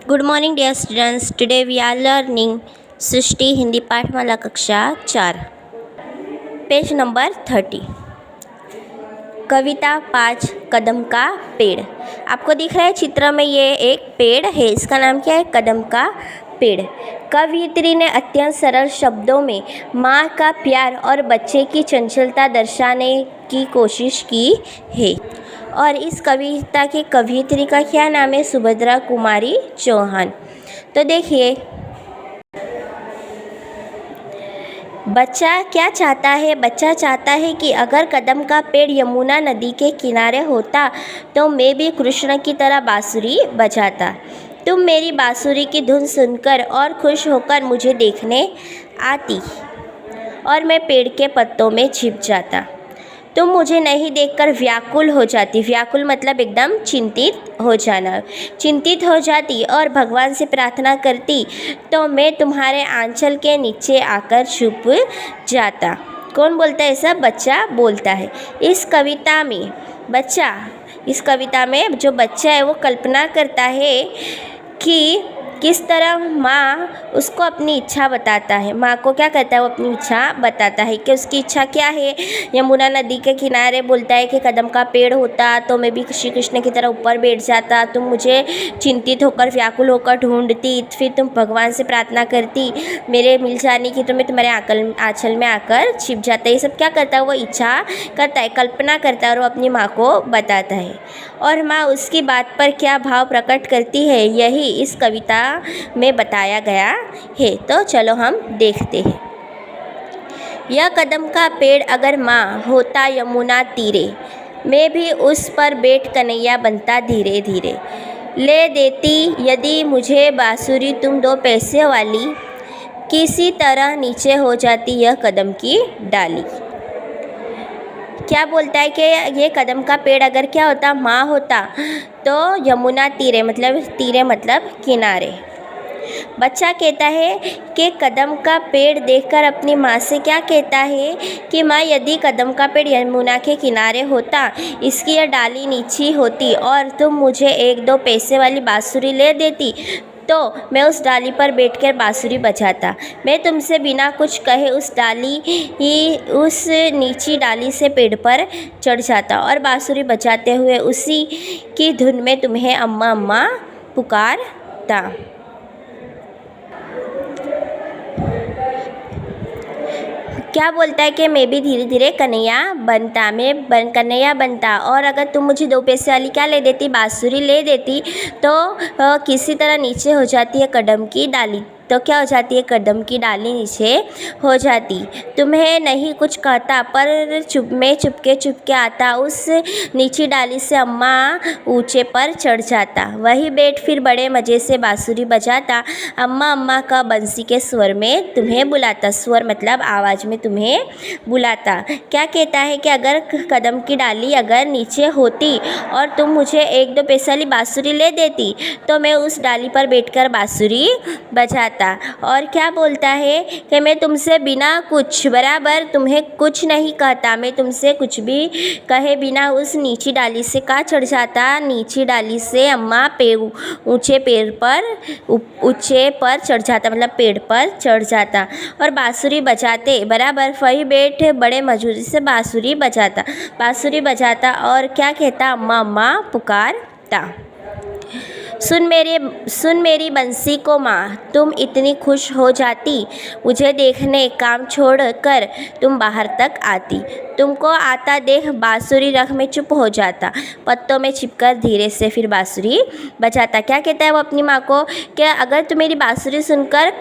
Good morning dear students. Today we are learning Srishti Hindi Pathmala कक्षा 4, page number 30. कविता 5 कदम का पेड़. आपको दिख रहा है चित्र में ये एक पेड़ है. इसका नाम क्या है? कदम का पेड़. कवयित्री ने अत्यंत सरल शब्दों में माँ का प्यार और बच्चे की चंचलता दर्शाने की कोशिश की है. और इस कविता के कवयित्री का क्या नाम है? सुभद्रा कुमारी चौहान. तो देखिए, बच्चा क्या चाहता है? बच्चा चाहता है कि अगर कदम का पेड़ यमुना नदी के किनारे होता तो मैं भी कृष्ण की तरह बांसुरी बजाता. तुम मेरी बांसुरी की धुन सुनकर और खुश होकर मुझे देखने आती और मैं पेड़ के पत्तों में छिप जाता. तुम मुझे नहीं देखकर व्याकुल हो जाती. व्याकुल मतलब एकदम चिंतित हो जाना. चिंतित हो जाती और भगवान से प्रार्थना करती तो मैं तुम्हारे आंचल के नीचे आकर छुप जाता. कौन बोलता है ऐसा? बच्चा बोलता है. इस कविता में जो बच्चा है वो कल्पना करता है कि किस तरह माँ उसको अपनी इच्छा बताता है. माँ को क्या कहता है? वो अपनी इच्छा बताता है कि उसकी इच्छा क्या है. यमुना नदी के किनारे बोलता है कि कदम का पेड़ होता तो मैं भी श्री कृष्ण की तरह ऊपर बैठ जाता. तुम मुझे चिंतित होकर व्याकुल होकर ढूंढती, फिर तुम भगवान से प्रार्थना करती मेरे मिल जाने की, तो मैं तुम्हारे आंचल में आकर छिप जाता. ये सब क्या करता है? वो इच्छा करता है, कल्पना करता है और वो अपनी माँ को बताता है. और माँ उसकी बात पर क्या भाव प्रकट करती है, यही इस कविता में बताया गया है. तो चलो हम देखते हैं. यह कदम का पेड़ अगर माँ होता यमुना तीरे, मैं भी उस पर बैठ कन्हैया बनता धीरे धीरे. ले देती यदि मुझे बांसुरी तुम 2 पैसे वाली, किसी तरह नीचे हो जाती यह कदम की डाली. क्या बोलता है कि ये कदम का पेड़ अगर क्या होता? माँ होता तो यमुना तीरे मतलब किनारे. बच्चा कहता है कि कदम का पेड़ देखकर अपनी माँ से क्या कहता है कि माँ, यदि कदम का पेड़ यमुना के किनारे होता, इसकी यह डाली नीची होती और तुम मुझे 1-2 पैसे वाली बांसुरी ले देती तो मैं उस डाली पर बैठकर बांसुरी बजाता. मैं तुमसे बिना कुछ कहे उस नीची डाली से पेड़ पर चढ़ जाता और बांसुरी बजाते हुए उसी की धुन में तुम्हें अम्मा अम्मा पुकारता. क्या बोलता है कि मैं भी धीरे धीरे कन्हैया बनता और अगर तुम मुझे 2 पैसे वाली क्या ले देती? बांसुरी ले देती तो किसी तरह नीचे हो जाती है कदम की डाली. तो क्या हो जाती है? कदम की डाली नीचे हो जाती. तुम्हें नहीं कुछ कहता पर मैं चुपके आता उस नीची डाली से अम्मा ऊंचे पर चढ़ जाता. वही बैठ फिर बड़े मज़े से बांसुरी बजाता. अम्मा अम्मा का बंसी के स्वर में तुम्हें बुलाता. स्वर मतलब आवाज़ में तुम्हें बुलाता. क्या कहता है कि अगर कदम की डाली अगर नीचे होती और तुम मुझे 1-2 पैसे वाली बांसुरी ले देती तो मैं उस डाली पर बैठकर बांसुरी बजाता. और क्या बोलता है कि मैं तुमसे बिना कुछ बराबर तुम्हें कुछ नहीं कहता. मैं तुमसे कुछ भी कहे बिना उस नीची डाली से का चढ़ जाता. नीची डाली से अम्मा ऊंचे पर चढ़ जाता मतलब पेड़ पर चढ़ जाता और बांसुरी बजाते बराबर वही बैठ बड़े मजूरी से बांसुरी बजाता और क्या कहता? अम्मा अम्मा पुकारता. सुन मेरी बंसी को माँ, तुम इतनी खुश हो जाती मुझे देखने. काम छोड़ कर तुम बाहर तक आती. तुमको आता देख बांसुरी रख में चुप हो जाता. पत्तों में छिपकर धीरे से फिर बांसुरी बजाता. क्या कहता है वो अपनी माँ को कि अगर तुम मेरी बांसुरी सुनकर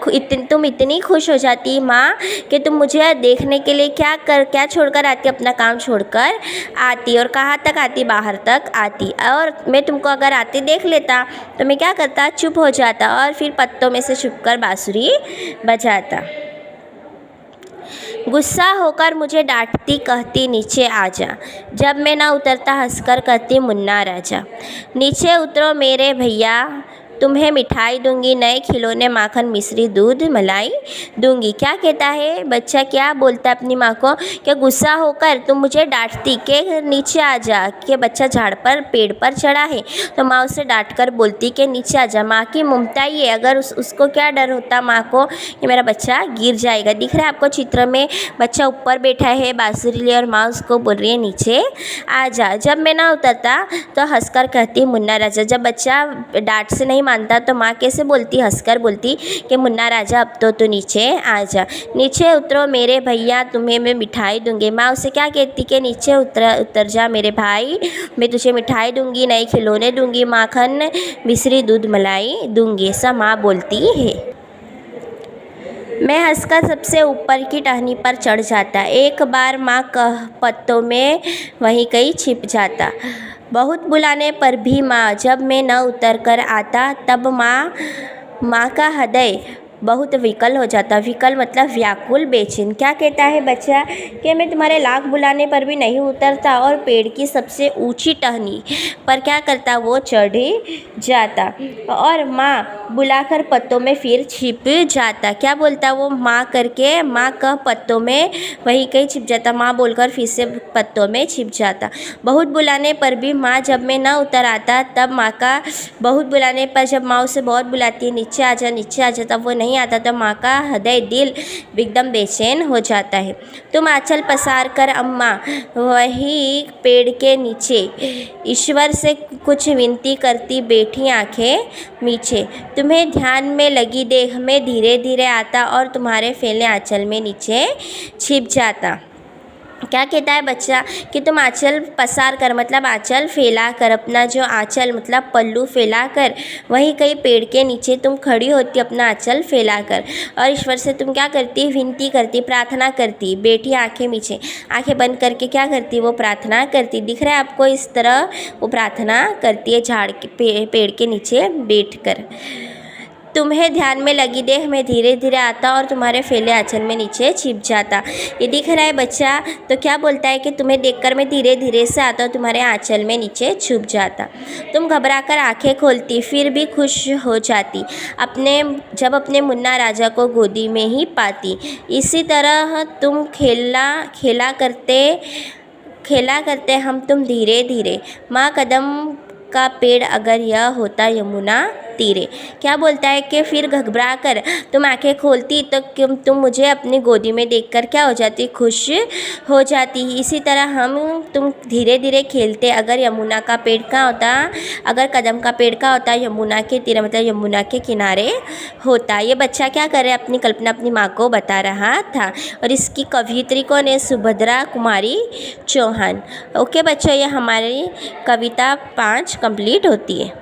तुम इतनी खुश हो जाती माँ कि तुम मुझे देखने के लिए क्या छोड़कर आती? अपना काम छोड़कर आती. और कहाँ तक आती? बाहर तक आती. और मैं तुमको अगर आते देख लेता तो मैं क्या करता? चुप हो जाता और फिर पत्तों में से छुपकर बांसुरी बजाता. गुस्सा होकर मुझे डांटती, कहती नीचे आ जा. जब मैं ना उतरता हंसकर कहती मुन्ना राजा. नीचे उतरो मेरे भैया, तुम्हें मिठाई दूंगी, नए खिलौने, माखन, मिश्री, दूध, मलाई दूंगी। क्या कहता है बच्चा, क्या बोलता है अपनी माँ को, क्या गुस्सा होकर तुम मुझे डांटती कि नीचे आ जा। कि बच्चा झाड़ पर पेड़ पर चढ़ा है तो माँ उसे डांट कर बोलती कि नीचे आ जा। माँ की ममता ये, अगर उसको क्या डर होता माँ को कि मेरा बच्चा गिर जाएगा। दिख रहा है आपको चित्र में, बच्चा ऊपर बैठा है बांसुरी लिए और माँ उसको बोल रही है नीचे आ जा। जब मैं ना उतरता तो हंसकर कहती मुन्ना राजा। जब बच्चा डांट से नहीं मानता तो माँ कैसे बोलती, हंसकर बोलती कि मुन्ना राजा अब तो तू नीचे आ जा। नीचे उतरो मेरे भैया, तुम्हें मैं मिठाई दूंगी। माँ उसे क्या कहती कि नीचे उतर जा मेरे भाई, मैं तुझे मिठाई दूंगी, नए खिलौने दूंगी, माखन, मिश्री, दूध, मलाई दूंगी। ऐसा माँ बोलती है। मैं हंसकर सबसे ऊपर की टहनी पर चढ़ जाता। एक बार माँ पत्तों में वहीं कहीं छिप जाता। बहुत बुलाने पर भी माँ, जब मैं न उतर कर आता तब माँ का हृदय बहुत विकल हो जाता। विकल मतलब व्याकुल, बेचैन। क्या कहता है बच्चा कि मैं तुम्हारे लाख बुलाने पर भी नहीं उतरता और पेड़ की सबसे ऊंची टहनी पर क्या करता, वो चढ़ जाता और माँ बुलाकर पत्तों में फिर छिप जाता। क्या बोलता वो, माँ करके माँ का पत्तों में वहीं कहीं छिप जाता। माँ बोलकर फिर से पत्तों में छिप जाता। बहुत बुलाने पर भी माँ, जब मैं ना उतर आता तब माँ का बहुत बुलाने पर, जब माँ उसे बहुत बुलाती है नीचे आ जा नीचे आ जा, तब वो नहीं आता तो माँ का हृदय दिल एकदम बेचैन हो जाता है। तुम आंचल पसार कर अम्मा वही पेड़ के नीचे ईश्वर से कुछ विनती करती बैठी, आंखें मीचे। तुम्हें ध्यान में लगी देख मैं धीरे धीरे आता और तुम्हारे फैले आंचल में नीचे छिप जाता। क्या कहता है बच्चा कि तुम आंचल पसार कर मतलब आंचल फैला कर, अपना जो आंचल मतलब पल्लू फैला कर वहीं कहीं पेड़ के नीचे तुम खड़ी होती अपना आंचल फैला कर और ईश्वर से तुम क्या करती, विनती करती, प्रार्थना करती, बैठी आंखें नीचे, आंखें बंद करके क्या करती, वो प्रार्थना करती। दिख रहा है आपको, इस तरह वो प्रार्थना करती है झाड़ के पेड़ के नीचे बैठ कर। तुम्हें ध्यान में लगी देख मैं धीरे धीरे आता और तुम्हारे फैले आंचल में नीचे छिप जाता। ये दिख रहा है बच्चा, तो क्या बोलता है कि तुम्हें देखकर मैं धीरे धीरे से आता और तुम्हारे आंचल में नीचे छुप जाता। तुम घबराकर आंखें खोलती फिर भी खुश हो जाती जब अपने मुन्ना राजा को गोदी में ही पाती। इसी तरह तुम खेला करते हम तुम धीरे धीरे, माँ कदम का पेड़ अगर यह होता यमुना तीरे। क्या बोलता है कि फिर घबरा कर तुम आंखें खोलती तो तुम मुझे अपनी गोदी में देखकर क्या हो जाती, खुश हो जाती। इसी तरह तुम धीरे धीरे खेलते अगर यमुना का पेड़ का होता, अगर कदम का पेड़ का होता यमुना के तीरे मतलब यमुना के किनारे होता। ये बच्चा क्या कर रहा है, अपनी कल्पना अपनी माँ को बता रहा था और इसकी कवियत्री कौन है, सुभद्रा कुमारी चौहान। ओके बच्चों, ये हमारी कविता 5 कंप्लीट होती है।